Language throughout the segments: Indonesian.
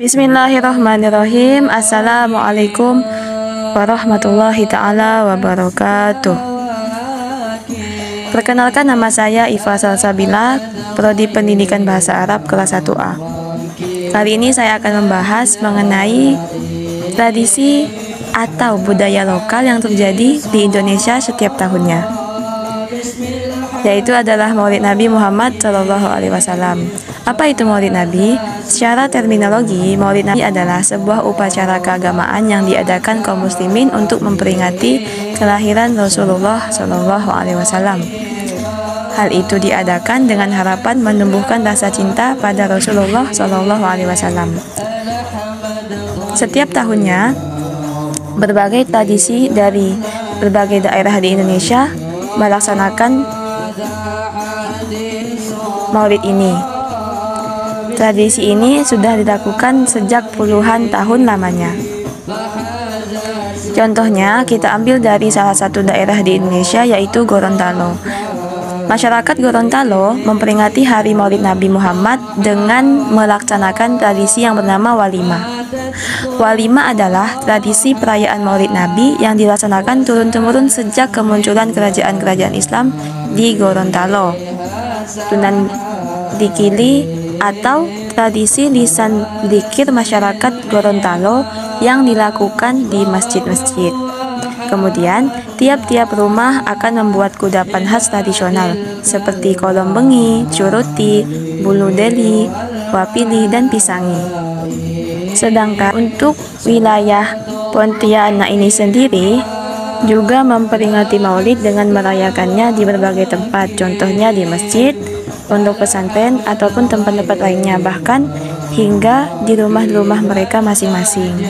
Bismillahirrahmanirrahim. Assalamualaikum warahmatullahi ta'ala wabarakatuh. Perkenalkan, nama saya Iva Salsabila, Prodi Pendidikan Bahasa Arab kelas 1A. Kali ini saya akan membahas mengenai tradisi atau budaya lokal yang terjadi di Indonesia setiap tahunnya, yaitu adalah Maulid Nabi Muhammad SAW. Apa itu Maulid Nabi? Secara terminologi, Maulid Nabi adalah sebuah upacara keagamaan yang diadakan kaum muslimin untuk memperingati kelahiran Rasulullah SAW. Hal itu diadakan dengan harapan menumbuhkan rasa cinta pada Rasulullah SAW. Setiap tahunnya, berbagai tradisi dari berbagai daerah di Indonesia melaksanakan Maulid ini. Tradisi ini sudah dilakukan sejak puluhan tahun lamanya. Contohnya, kita ambil dari salah satu daerah di Indonesia, yaitu Gorontalo. Masyarakat Gorontalo memperingati Hari Maulid Nabi Muhammad dengan melaksanakan tradisi yang bernama walimah. Walimah adalah tradisi perayaan Maulid Nabi yang dilaksanakan turun-temurun sejak kemunculan kerajaan-kerajaan Islam di Gorontalo, Sunan Dikili, atau tradisi lisan dzikir masyarakat Gorontalo yang dilakukan di masjid-masjid. Kemudian, tiap-tiap rumah akan membuat kudapan khas tradisional seperti kolom bengi, curuti, bulu deli, wapili, dan pisangi. Sedangkan untuk wilayah Pontianak ini sendiri juga memperingati Maulid dengan merayakannya di berbagai tempat, contohnya di masjid, pondok pesantren, ataupun tempat-tempat lainnya, bahkan hingga di rumah-rumah mereka masing-masing.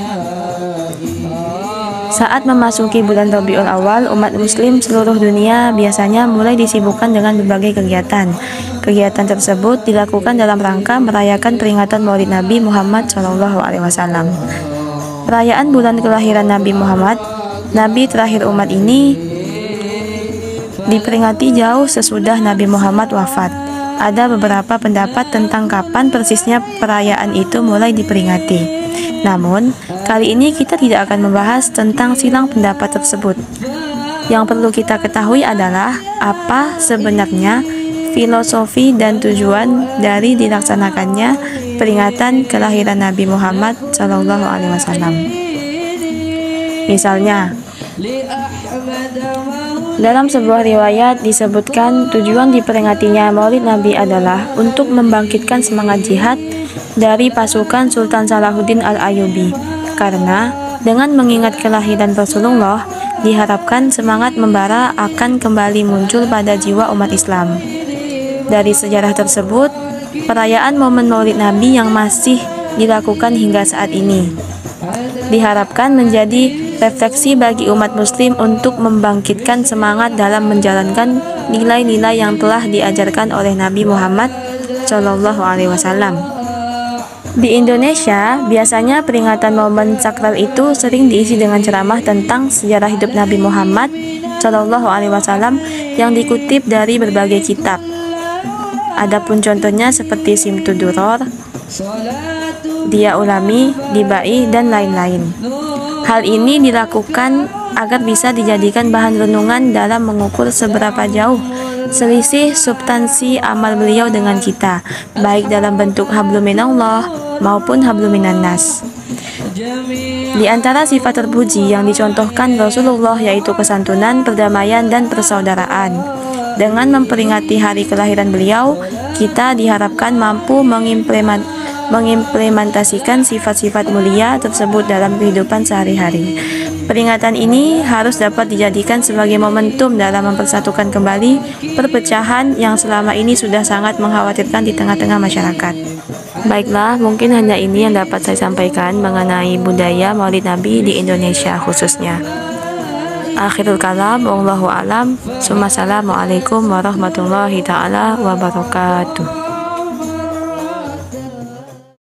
Saat memasuki bulan Rabiul Awal, umat muslim seluruh dunia biasanya mulai disibukkan dengan berbagai kegiatan. Kegiatan tersebut dilakukan dalam rangka merayakan peringatan Maulid Nabi Muhammad SAW. Perayaan bulan kelahiran Nabi Muhammad, Nabi terakhir umat ini, diperingati jauh sesudah Nabi Muhammad wafat. Ada beberapa pendapat tentang kapan persisnya perayaan itu mulai diperingati. Namun, kali ini kita tidak akan membahas tentang silang pendapat tersebut. Yang perlu kita ketahui adalah apa sebenarnya filosofi dan tujuan dari dilaksanakannya peringatan kelahiran Nabi Muhammad SAW. Misalnya, dalam sebuah riwayat disebutkan tujuan diperingatinya Maulid Nabi adalah untuk membangkitkan semangat jihad dari pasukan Sultan Salahuddin Al-Ayyubi, karena dengan mengingat kelahiran Rasulullah diharapkan semangat membara akan kembali muncul pada jiwa umat Islam. Dari sejarah tersebut, perayaan momen Maulid Nabi yang masih dilakukan hingga saat ini diharapkan menjadi refleksi bagi umat muslim untuk membangkitkan semangat dalam menjalankan nilai-nilai yang telah diajarkan oleh Nabi Muhammad SAW. Di Indonesia, biasanya peringatan momen sakral itu sering diisi dengan ceramah tentang sejarah hidup Nabi Muhammad SAW yang dikutip dari berbagai kitab. Adapun contohnya seperti Simtud Duror, Dia Ulami, Dibai, dan lain-lain. Hal ini dilakukan agar bisa dijadikan bahan renungan dalam mengukur seberapa jauh selisih substansi amal beliau dengan kita, baik dalam bentuk hablum minallah maupun hablum minannas. Di antara sifat terpuji yang dicontohkan Rasulullah yaitu kesantunan, perdamaian, dan persaudaraan. Dengan memperingati hari kelahiran beliau, kita diharapkan mampu mengimplementasikan sifat-sifat mulia tersebut dalam kehidupan sehari-hari. Peringatan ini harus dapat dijadikan sebagai momentum dalam mempersatukan kembali perpecahan yang selama ini sudah sangat mengkhawatirkan di tengah-tengah masyarakat. Baiklah, mungkin hanya ini yang dapat saya sampaikan mengenai budaya Maulid Nabi di Indonesia khususnya. Akhirul kalam, wallahu alam. Assalamualaikum warahmatullahi ta'ala wabarakatuh.